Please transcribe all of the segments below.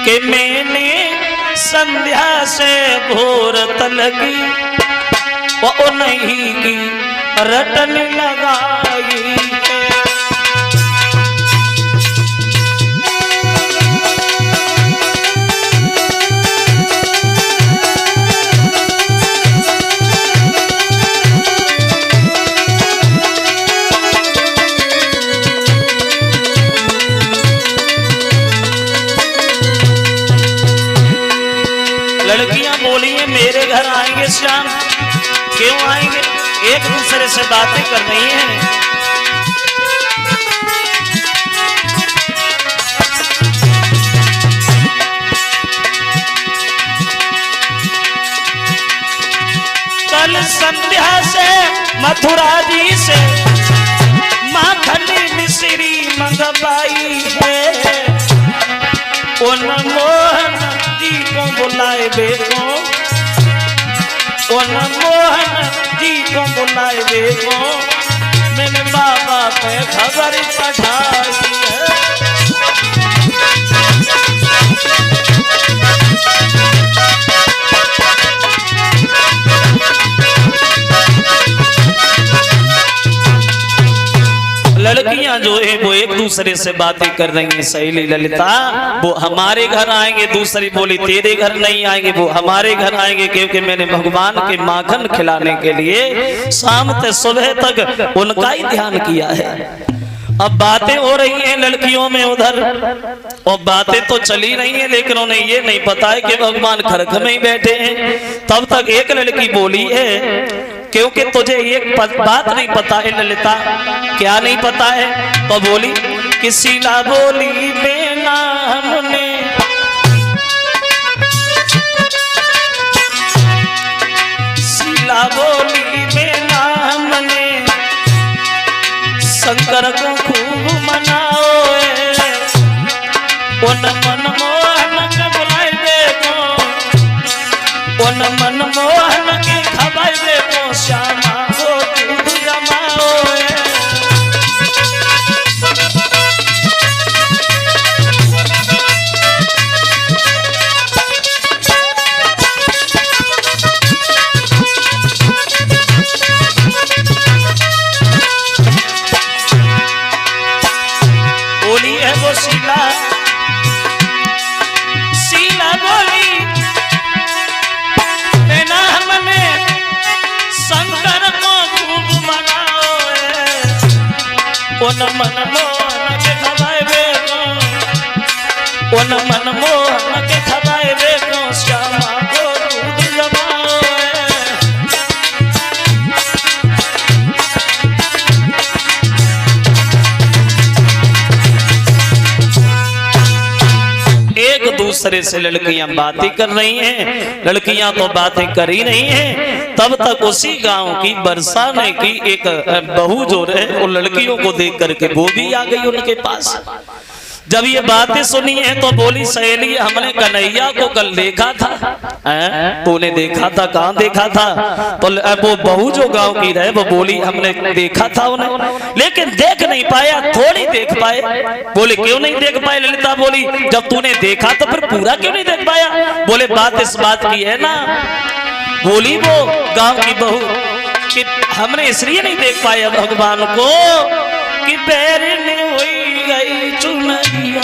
कि मैंने संध्या से भोर तलगी वो नहीं की रटन लगाई है। लड़कियां बोली है मेरे घर आएंगे श्याम, क्यों आएंगे? एक दूसरे से बातें कर रही हैं। कल संध्या से मथुरा जी से माखन मिश्री मंगवाई है। उन मोहन जी को बुलाए बेको, उन मोहन जी को बुलाए बेको, मैंने बाबा पे खबर पठाई है। लड़कियां जो है वो एक दूसरे से बातें कर रही हैं। सहेली ललिता वो हमारे घर आएंगे, दूसरी बोली तेरे घर नहीं आएंगे, वो हमारे घर आएंगे क्योंकि मैंने भगवान के माखन खिलाने के लिए शाम से सुबह तक उनका ही ध्यान किया है। अब बातें हो रही हैं लड़कियों में उधर, और बातें तो चली रही हैं, लेकिन उन्हें ये नहीं पता है कि भगवान खरख में ही बैठे हैं। तब तक एक लड़की बोली है क्योंकि तुझे एक बात नहीं पता है ललिता। क्या नहीं पता है? तो बोली कि शीला बोली बेनाम ने शीला बोली बेनाम ने शंकर को खूब मनाओ। उन मनमोहन के बुलाए देखो, उन मनमोहन की खबर देखो, श्यामा को दूध जमाओ। बोली है वो शीला, शीला बोली बिना हमने शंकर को खूब मनाओ। उन मनमोहन के खबाए बेको, उन मनमोहन के खबाए बेको, श्यामा को दूध जमाओ। एक दूसरे से लड़कियां बातें कर रही हैं। लड़कियां तो बातें कर ही नहीं हैं। तब तक उसी गांव की बरसा ने की एक बहू जो है वो लड़कियों को देख करके वो भी आ गई उनके पास। जब ये बातें सुनी है तो बोली सहेली हमने कन्हैया को कल देखा था। तूने देखा था? कहाँ देखा था? तो वो बहू जो गांव की रहे वो बोली हमने देखा था उन्हें, लेकिन देख नहीं पाया, थोड़ी देख पाए। बोले क्यों नहीं देख पाए? ललिता बोली जब तूने देखा तो फिर पूरा क्यों नहीं देख पाया? बोले बात इस बात की है ना, बोली वो गांव की बहू कि हमने इसलिए नहीं देख पाया भगवान को कि पैर में हुई गई चुनरिया।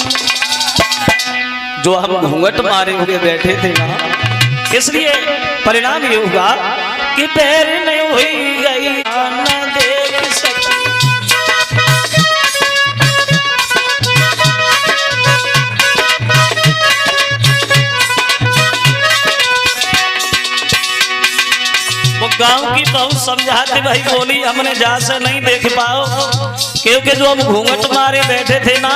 जो हम घूंघट मारे हुए बैठे थे ना, इसलिए परिणाम ये होगा कि पैर में हुई गई न देख सकी। गांव की बहू समझाते भाई बोली हमने जा से नहीं देख पाओ क्योंकि जो हम घूंघट मारे बैठे थे ना,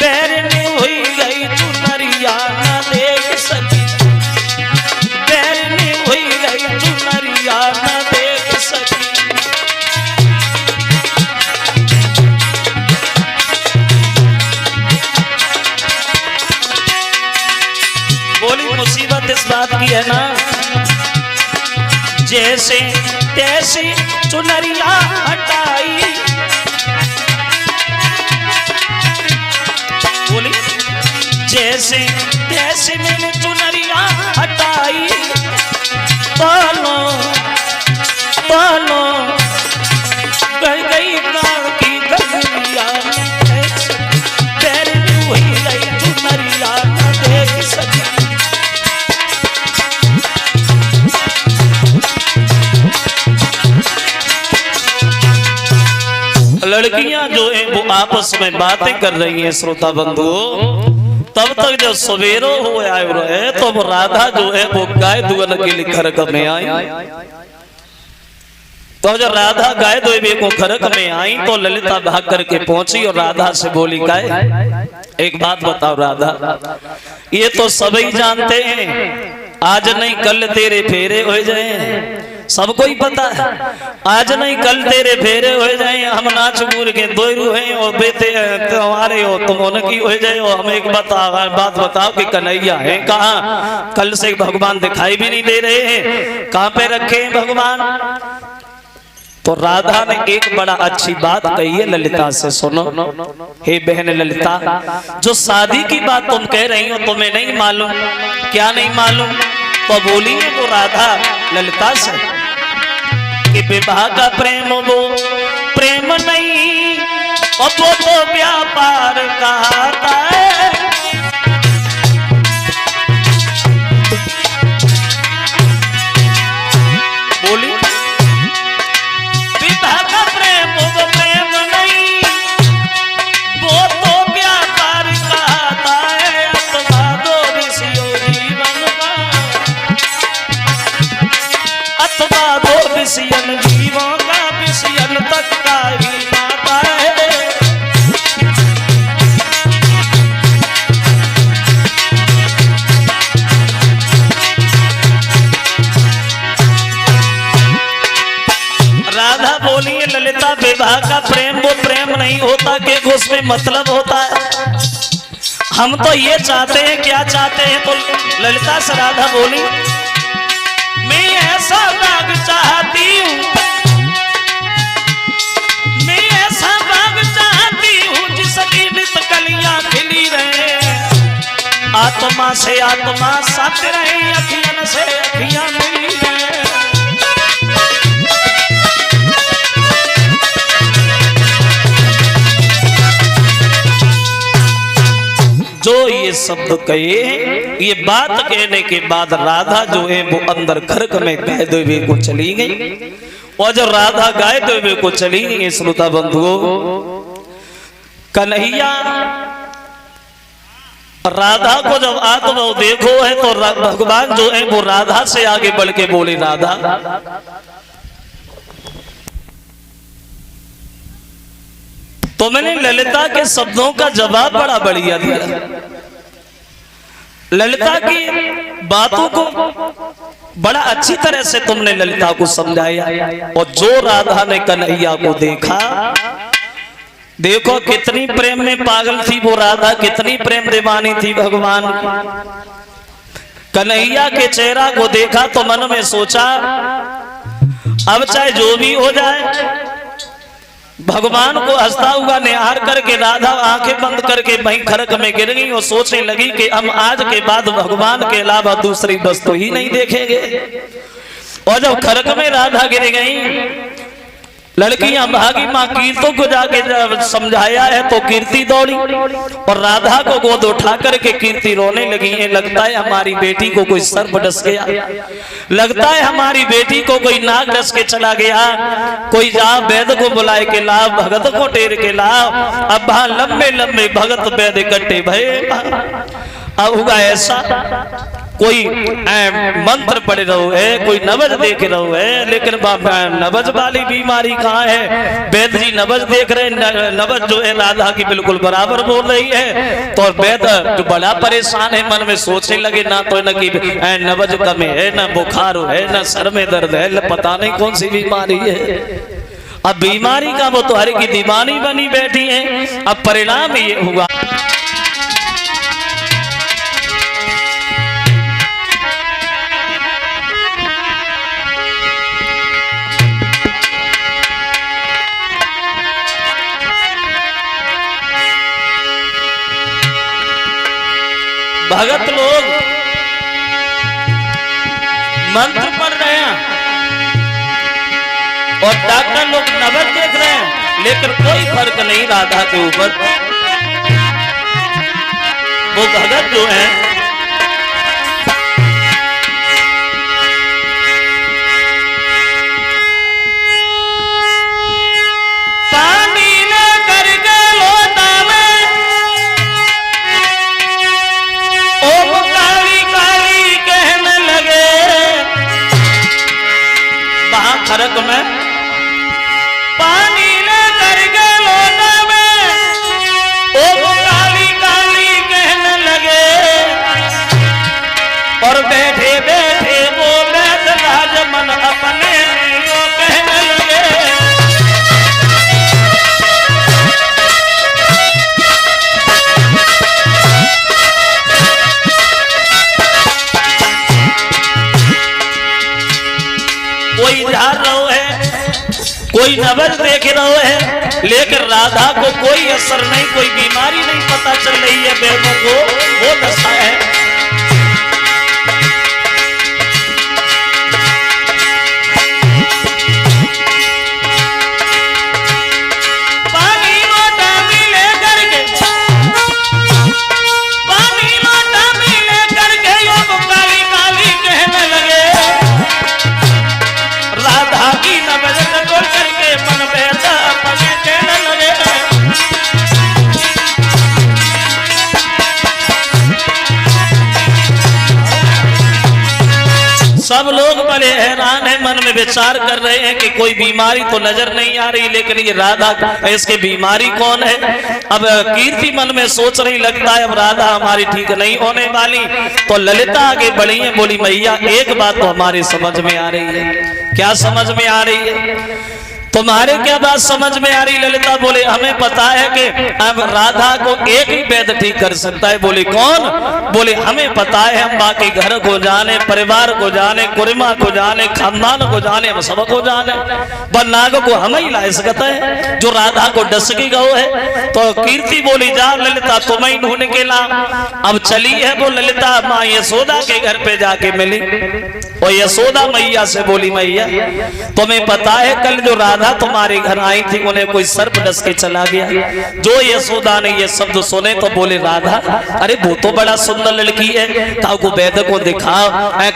पैर में हुई गई चुनरिया न देख सकी, पैर में हुई गई चुनरिया न देख सकी। बोली मुसीबत इस बात की है ना, जैसे तैसी चुनरिया हटाई। बोली जैसे ऐसे मैंने चुनरिया हटाई पालो पालो कर गई गाँव की गलिया पैर हुई गई चुनरिया न देख सकी। लड़कियां जो है वो आपस में बातें कर रही हैं श्रोता बंधु। तब तक जब सवेरो हो आए रहे तो वो राधा जो है वो गाय दुगन के लिए खरक में आई। तो जब राधा गाय दुबे को खरक में आई तो ललिता भाग करके पहुंची और राधा से बोली गाय एक बात बताओ राधा, ये तो सभी जानते हैं आज नहीं कल तेरे फेरे हो जाए, सबको ही पता है आज नहीं कल तेरे फेरे हो जाए। हम नाच मूर के दोरू हैं और बेटे तुम्हारे हो तुम उनकी हो जाए। और हमें एक बात बताओ कि कन्हैया है कहाँ? कल से भगवान दिखाई भी नहीं दे रहे हैं, कहाँ पे रखे हैं भगवान? तो राधा ने एक बड़ा अच्छी बात कही है ललिता से, सुनो हे बहन ललिता, जो शादी की बात तुम कह रही हो तुम्हें नहीं मालूम? क्या नहीं मालूम? तो बोली है वो राधा ललिता से कि विवाह का प्रेम वो प्रेम नहीं और वो तो व्यापार कहता है। बोली विवाह का प्रेम वो प्रेम नहीं वो तो व्यापार कहता है। अथवा दो ऋषियों जीवन का अथवा दो विषयन जीवों का विषयन तक का ही नाता है। राधा बोली ललिता विवाह का प्रेम वो प्रेम नहीं होता कि उसमें मतलब होता है। हम तो ये चाहते हैं, क्या चाहते हैं? तो ललिता से राधा बोली मैं ऐसा बाग चाहती हूँ, मैं ऐसा बाग चाहती हूँ जिसकी नित कलियां खिली रहे, आत्मा से आत्मा साथ रहे, अखियन से अखियां मिली रहे। जो ये शब्द कहे, ये बात कहने के बाद राधा जो है वो अंदर खरक में गाय दुबे को चली गई। और जब राधा गाय दुबे को चली गई श्रोता बंधुओं, कन्हैया राधा को जब आत्मा देखो है तो भगवान जो है वो राधा से आगे बढ़ के बोले राधा तो मैंने ललिता के शब्दों का जवाब बड़ा बढ़िया दिया। ललिता की बातों को बड़ा अच्छी तरह से तुमने ललिता को समझाया। और जो राधा ने कन्हैया को देखा, देखो कितनी प्रेम में पागल थी वो राधा, कितनी प्रेम दीवानी थी भगवान। कन्हैया के चेहरा को देखा तो मन में सोचा अब चाहे जो भी हो जाए, भगवान को हंसता हुआ निहार करके राधा आंखें बंद करके वहीं खरक में गिर गई और सोचने लगी कि हम आज के बाद भगवान के अलावा दूसरी वस्तु ही नहीं देखेंगे। और जब खरक में राधा गिर गई, लड़कियां भागी, मां कीर्तों को जाके जब समझाया है तो कीर्ति दौड़ी और राधा को गोद उठा करके कीर्ति रोने लगी है। लगता है हमारी बेटी को कोई सर्प डस गया, लगता है हमारी बेटी को कोई नाग डस के चला गया, कोई जा वैद को बुलाए के लाभ, भगत को टेर के लाभ। अब वहां लंबे लंबे भगत वैद इकट्ठे भये। अब हुआ ऐसा कोई मंत्र पढ़े रहो है, कोई नबज देख रहो है, लेकिन नबज वाली बीमारी कहाँ है? वैद जी नबज देख रहे, नबज जो है राधा की बिल्कुल बराबर बोल रही है। तो वैद जो बड़ा परेशान है, मन में सोचने लगे ना तो न कि नबज कम है, न बुखार है, न सर में दर्द है, पता नहीं कौन सी बीमारी है। अब बीमारी का वो तो हर की दीवानी बनी बैठी है। अब परिणाम ये हुआ भगत लोग मंत्र पढ़ रहे हैं और डॉक्टर लोग नजर देख रहे हैं, लेकिन कोई फर्क नहीं राधा के ऊपर। वो भगत जो है पानी लेकर के लोटा में ओम काली काली कहने लगे। वहां फर्क में पानी लेकर के लोटा में ओम काली काली कहने लगे और बैठे बैठे वो राज मन अपने लिए कहने लगे। कोई झाड़ रहा है, कोई नजर देख रहा है, लेकिन राधा को कोई असर नहीं, कोई बीमारी नहीं पता चल रही है बेबों को। वो दशा है। सब लोग बड़े हैरान है, मन में विचार कर रहे हैं कि कोई बीमारी तो नजर नहीं आ रही, लेकिन ये राधा इसकी बीमारी कौन है। अब कीर्ति मन में सोच रही, लगता है अब राधा हमारी ठीक नहीं होने वाली। तो ललिता आगे बढ़ी है, बोली मैया एक बात तो हमारी समझ में आ रही है। क्या समझ में आ रही है? तुम्हारे क्या बात समझ में आ रही? ललिता बोले हमें पता है कि अब राधा को एक ही वैद्य ठीक कर सकता है। बोले कौन? बोले हमें पता है, हम बाकी घर को जाने, परिवार को जाने, कुरिमा को जाने, खानदान को जाने, हम सबको जाने, पर नाग को हम ही ला सकते हैं जो राधा को डसकी गौ है। तो कीर्ति बोली जा ललिता तुम्हें ढूंढ के ला। अब चली है वो ललिता माँ यशोदा के घर पे जाके मिली और यशोदा मैया से बोली मैया तुम्हें पता है कल जो राधा तुम्हारे घर आई थी उन्हें कोई सर्प डस के चला गया। जो यशोदा ने ये शब्द सुने तो बोले राधा अरे वो तो बड़ा सुंदर लड़की है, काऊ को वैद्य को दिखाओ,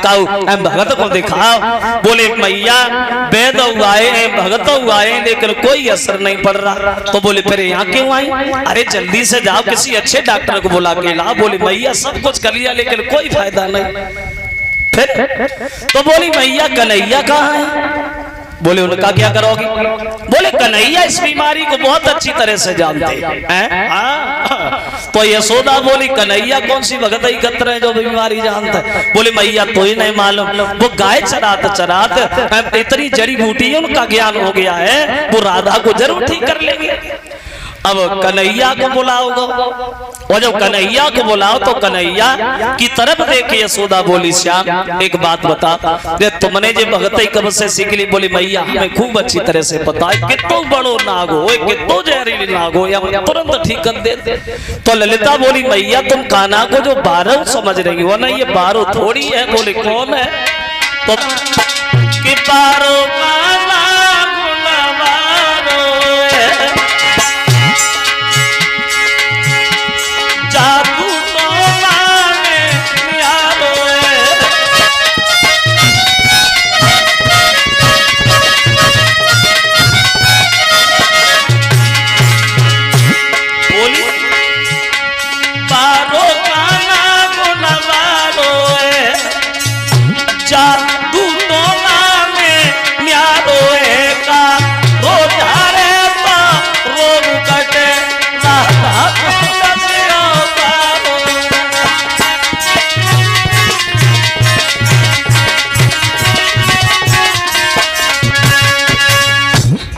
काऊ भगत को दिखाओ। बोले मैया वैद्य हुआए भगत हुआए लेकिन कोई असर नहीं पड़ रहा। तो बोले फिर यहाँ क्यों आई? अरे जल्दी से जाओ किसी अच्छे डॉक्टर को बुला के ला। बोली मैया सब कुछ कर लिया लेकिन कोई फायदा नहीं। फिर तो बोली मैया कन्हैया कहाँ है? बोले उनका क्या करोगी? बोले कन्हैया इस बीमारी को बहुत अच्छी तरह से जानते हैं। तो यशोदा बोली कन्हैया कौन सी भगत एकत्र है जो बीमारी जानता है? बोले मैया तो ही नहीं मालूम, वो गाय चरात चरात इतनी जड़ी बूटी है उनका ज्ञान हो गया है, वो राधा को जरूर ठीक कर लेंगे। अब कन्हैया को बुलाओगे और जब कन्हैया को बुलाओ तो कन्हैया की तरफ देखे यशोदा बोली श्याम एक बात बता, तुमने जो भगतई कब से सीख ली? बोली मैया हमें खूब अच्छी तरह से पता है, कितो बड़ो नाग हो कितो जहरीली नाग हो या तुरंत ठीक कर दे। तो ललिता बोली मैया तुम कान्हा को जो 12 समझ रही हो ना, ये 12 थोड़ी है। बोले कौन है? तो कि 12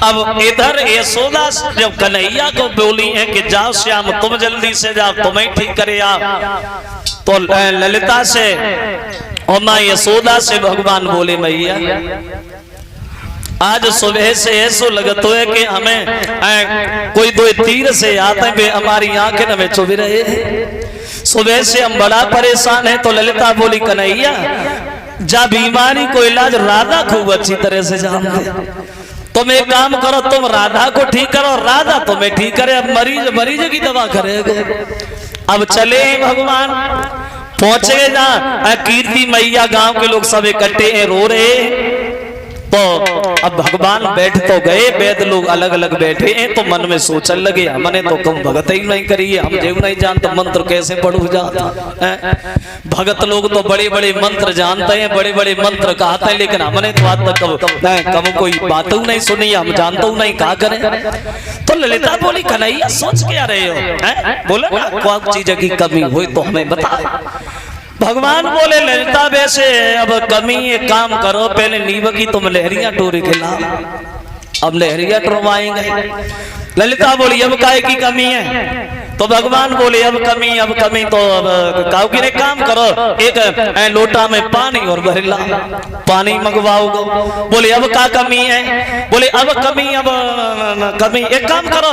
अब इधर यशोदा जब कन्हैया को बोली है कि जाओ श्याम तुम जल्दी से जाओ तुम्हें ठीक करे आप, तो ललिता से और माँ यशोदा से भगवान बोले मैया आज सुबह से ऐसा लगता है कि हमें कोई दो तीर से आते हैं हमारी आंखें में चुभ रहे हैं। सुबह से हम बड़ा परेशान है। तो ललिता बोली कन्हैया जा बीमारी को इलाज राधा खूब अच्छी तरह से जानते, तुम एक काम करो, तुम राधा को ठीक करो, राधा तुम्हें ठीक करे। अब मरीज मरीज की दवा करेगा। अब चले भगवान, पहुंचे ना कीर्ति मैया, गांव के लोग सब इकट्ठे हैं, रो रहे। तो अब भगवान बैठ तो गए, वैद्य लोग अलग अलग बैठे हैं। तो मन में सोचने लगे हमने तो कम भगत ही नहीं करी है, हम जेव नहीं जानते मंत्र कैसे पढ़ू जाता। भगत लोग तो बड़े बड़े मंत्र जानते हैं, बड़े बड़े मंत्र कहते हैं, लेकिन हमने तो आज तक कम कोई बात नहीं सुनी, हम जानते नहीं क्या करें। तो ललिता बोली कन्हैया सोच क्या रहे हो, बोले कोई चीज की कमी हुई तो हमें बता। भगवान बोले ललिता वैसे अब कमी, एक काम करो, पहले नींव की तुम लहरियां टोरी खिला, अब लहरियां टुरवाएंगे। ललिता बोली अब काय की कमी है? तो भगवान बोले अब कमी तो अब काऊ की काम करो, एक लोटा में पानी और भरला पानी मंगवाओगे। बोले अब का कमी है? बोले अब कमी एक काम करो,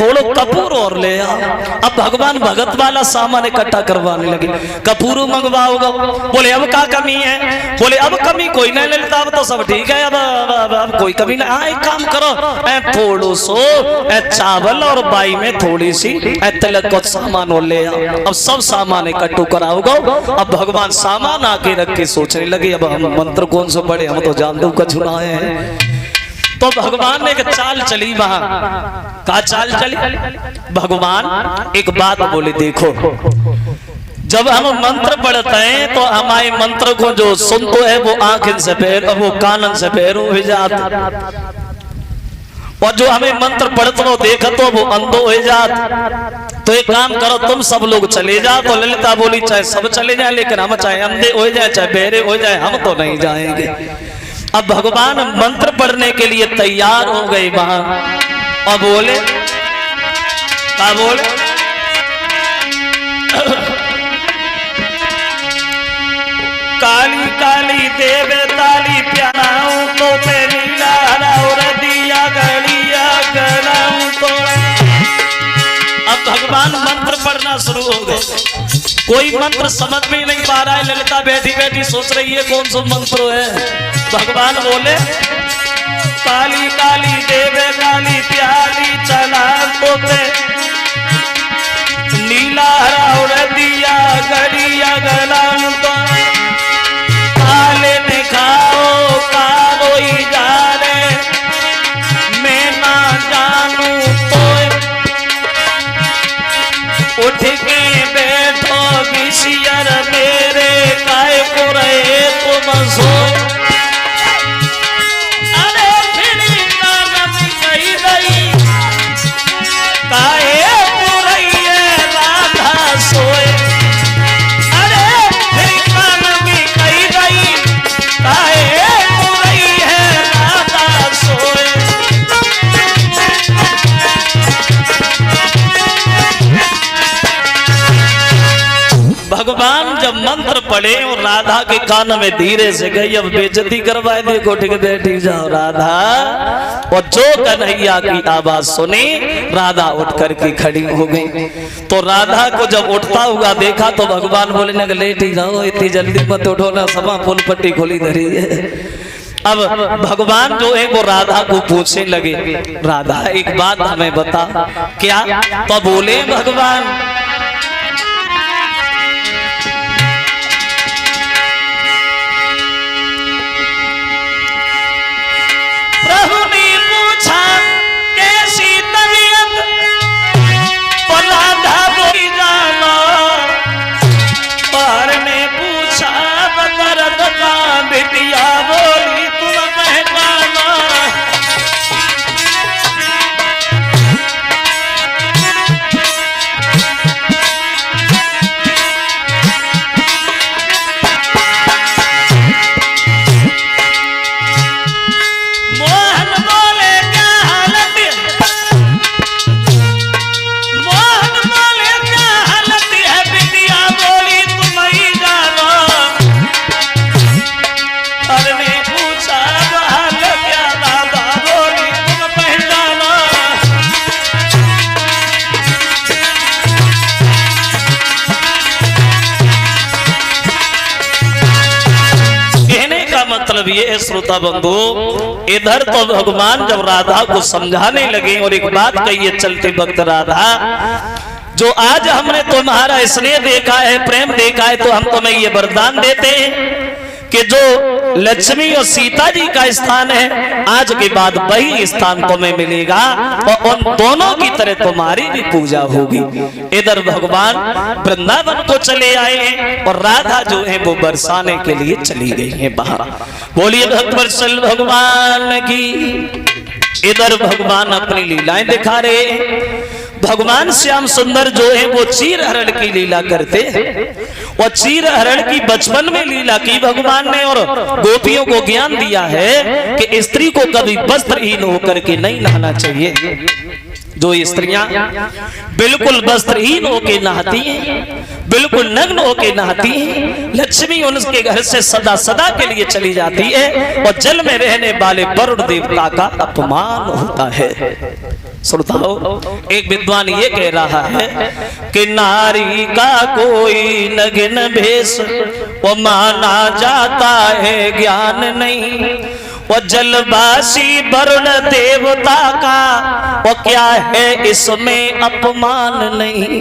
थोड़ो कपूर और ले आओ। अब भगवान भगत वाला सामान इकट्ठा करवाने लगे, कपूर मंगवाओगे। बोले अब का कमी है? बोले अब कमी कोई नहीं ललिता, अब तो सब ठीक है, अब कोई कमी नहीं। हाँ एक काम करो, थोड़ो सो चावल और बाई में थोड़ी सी तिलक को सामान और ले आओ। अब सब सामान इकट्ठो कराओगे। अब भगवान सामान आके रख के सोचने लगे अब हम मंत्र कौन से पढ़े, हम तो जान दो कछु ना है। तो भगवान ने एक चाल चली, वहां का चाल चली। भगवान एक बात बोले देखो, जब हम मंत्र पढ़ते हैं तो हमारे मंत्र को जो सुनते है वो आंखन से पैर, वो कानन से पैरों हो जाता, और जो हमें मंत्र पढ़ते हो देखो तो वो अंधो हो जात। तो एक काम करो तुम सब लोग चले जाओ। तो ललिता बोली चाहे सब चले जाए, लेकिन हम चाहे अंधे हो जाए चाहे बहरे हो जाए हम तो नहीं जाएंगे। अब भगवान मंत्र पढ़ने के लिए तैयार हो गए वहां, और बोले क्या बोले काली काली देवे ताली प्याराऊं तो पे नीला और दिया गलिया गलाऊं तो। अब भगवान मंत्र पढ़ना शुरू हो गए। कोई मंत्र समझ में नहीं पा रहा है, ललिता बैठी बैठी सोच रही है कौन सा मंत्र है। भगवान बोले काली काली देवे काली प्याली चला तो पे नीला और दिया गलिया गलाऊं तो। खाओ कालो ही जाने मैं ना जानू तो उठ के बैठो विशियर मेरे काय को रहे तुम सोए। अरे फिर कानम कही रही काहे को रही है राधा सोए। भगवान जब मंत्र पढ़े और राधा के कान में धीरे से गई, अब बेइज्जती करवाए देखो, ठीक बैठी जाओ राधा। और जो कन्हैया की आवाज सुनी राधा उठ करके खड़ी हो गई। तो राधा को जब उठता हुआ देखा तो भगवान बोले न लेटी जाओ, इतनी जल्दी मत उठो ना, सभा फुल पट्टी खोली धरी है। अब भगवान जो है वो राधा को पूछने लगे राधा एक बात हमें बता क्या? तो बोले भगवान मतलब ये है श्रोता बंधु, इधर तो भगवान जब राधा को समझाने लगे और एक बात कही चलते वक्त, राधा जो आज हमने तुम्हारा स्नेह देखा है, प्रेम देखा है, तो हम तुम्हें ये वरदान देते हैं कि जो लक्ष्मी और सीता जी का स्थान है, आज के बाद वही स्थान तुम्हें मिलेगा और उन दोनों की तरह तुम्हारी भी पूजा होगी। इधर भगवान वृंदावन को चले आए हैं और राधा जो है वो बरसाने के लिए चली गई है बाहर। बोलिए भक्तवत्सल भगवान की। इधर भगवान अपनी लीलाएं दिखा रहे हैं। भगवान श्याम सुंदर जो है वो चीर हरण की लीला करते हैं और चीर हरण की बचपन में लीला की भगवान ने, और गोपियों को ज्ञान दिया है कि स्त्री को कभी वस्त्रहीन होकर के नहीं नहाना चाहिए। जो स्त्रियां बिल्कुल वस्त्रहीन होकर नहाती हैं, बिल्कुल नग्न होकर नहाती हैं, लक्ष्मी उनके घर से सदा सदा के लिए चली जाती है और जल में रहने वाले वरुण देवता का अपमान होता है। श्रोताओ, एक विद्वान ये कह रहा है कि नारी का कोई नग्न भेष वो माना जाता है ज्ञान नहीं, वो जलवासी वरुण देवता का वो क्या है इसमें अपमान नहीं।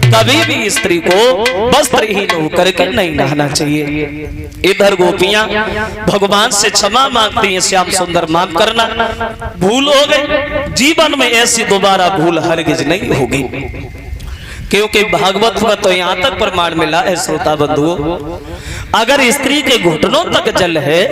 कभी भी स्त्री को वस्त्रहीन होकर के नहीं नहाना चाहिए। इधर गोपियां भगवान से क्षमा मांगती हैं, श्याम सुंदर माफ करना, भूल हो गई, जीवन में ऐसी दोबारा भूल हरगिज नहीं होगी। क्योंकि भागवत में तो यहाँ तक प्रमाण मिला है श्रोता बंधुओं, अगर स्त्री के घुटनों तक जल है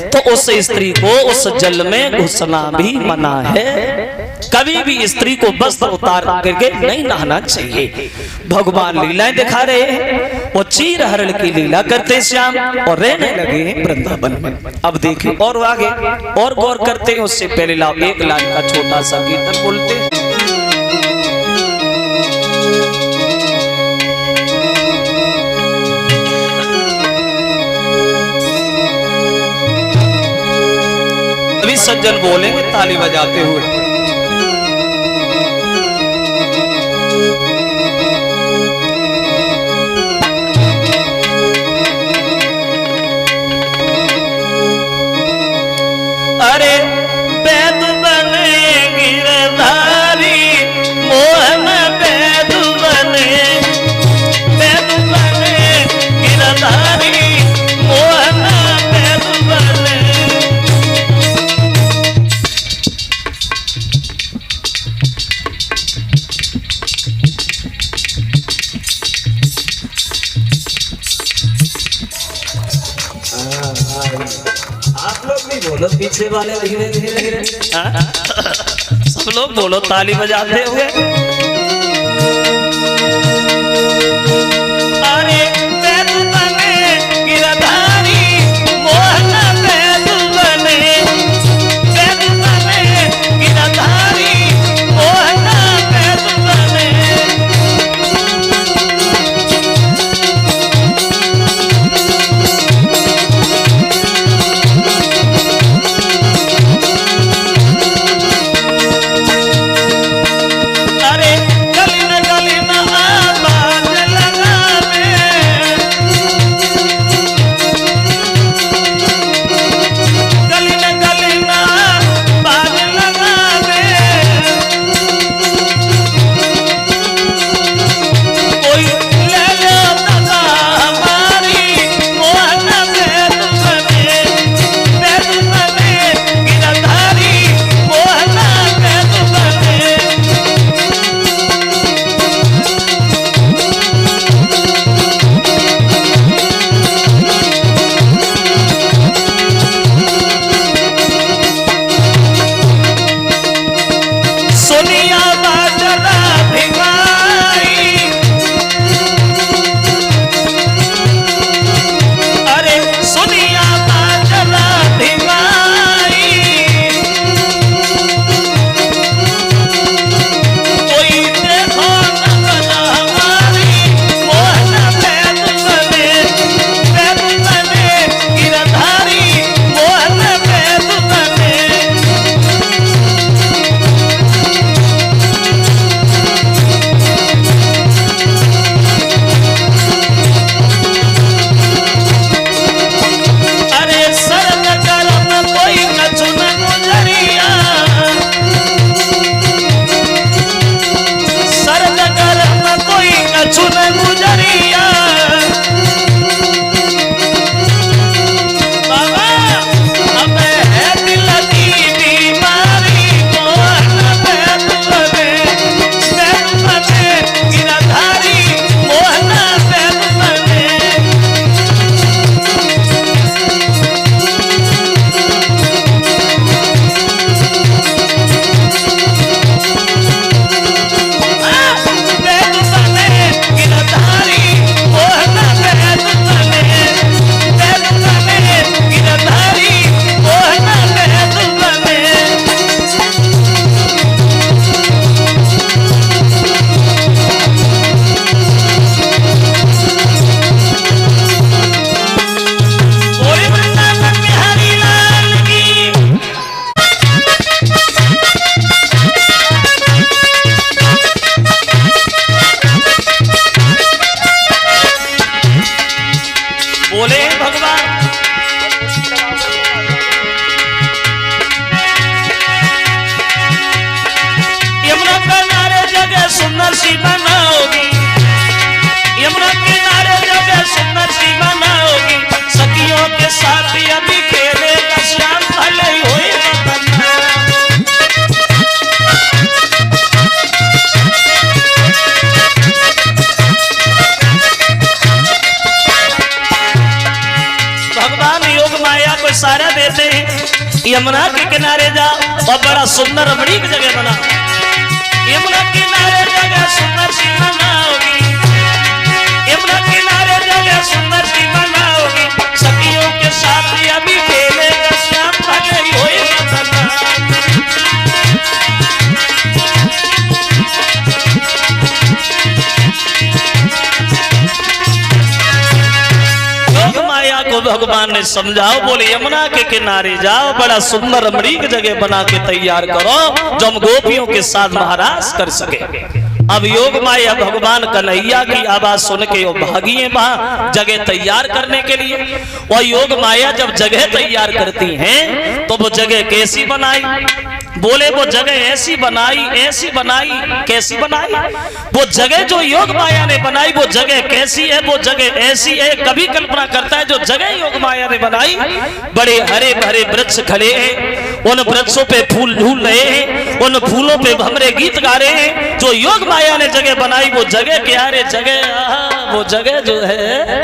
तो उस स्त्री को उस जल में घुसना भी मना है। कभी भी स्त्री को वस्त्र उतार करके नहीं नहाना चाहिए। भगवान लीलाएं दिखा रहे हैं, वो चीर हरण की लीला करते श्याम और रहने लगे हैं वृंदावन में। अब देखिए और आगे और गौर करते हैं, उससे पहले लाओ एक लाइन का छोटा सा कीर्तन बोलते हैं। अभी सज्जन बोलेंगे ताली बजाते हुए। अरे बैद बने गिरधारी मोहन, बैद बने गिरधारी मोहन, बैद बने। आप लोग भी बोलो, पीछे वाले धीरे धीरे धीरे सब लोग बोलो ताली बजाते हुए। अरे बैद बने गिरधारी मोहन, बैद बने गिरधारी मोहन, बैद बने। अरे यमुना के किनारे जाओ और बड़ा सुंदर रमणीक जगह बना। यमुना किनारे जगह सुंदर सी बनाओगी, यमुना किनारे जगह सुंदर सी बनाओगी, सखियों के साथ अभी खेलेगा श्याम भले होएगा तना। योग माया को भगवान ने समझाओ, बोले यमुना के किनारे जाओ, बड़ा सुंदर रमणीक जगह बना के तैयार करो जो हम गोपियों के साथ महाराज कर सके। अब योग माया भगवान कन्हैया की आवाज सुन के वो भागी है वहां जगह तैयार करने के लिए। और योग माया जब जगह तैयार करती हैं तो वो जगह कैसी बनाई? बोले वो जगह ऐसी बनाई, ऐसी बनाई, कैसी बनाई? वो जगह जो योग माया ने बनाई वो जगह कैसी है? वो जगह ऐसी है, कभी कल्पना करता है जो जगह योग माया ने बनाई, बड़े हरे भरे वृक्ष खड़े हैं, उन वृक्षों पे फूल झूल रहे हैं, उन फूलों पे भमरे गीत गा रहे हैं। जो योग माया ने जगह बनाई वो जगह क्या रे? जगह वो जगह जो है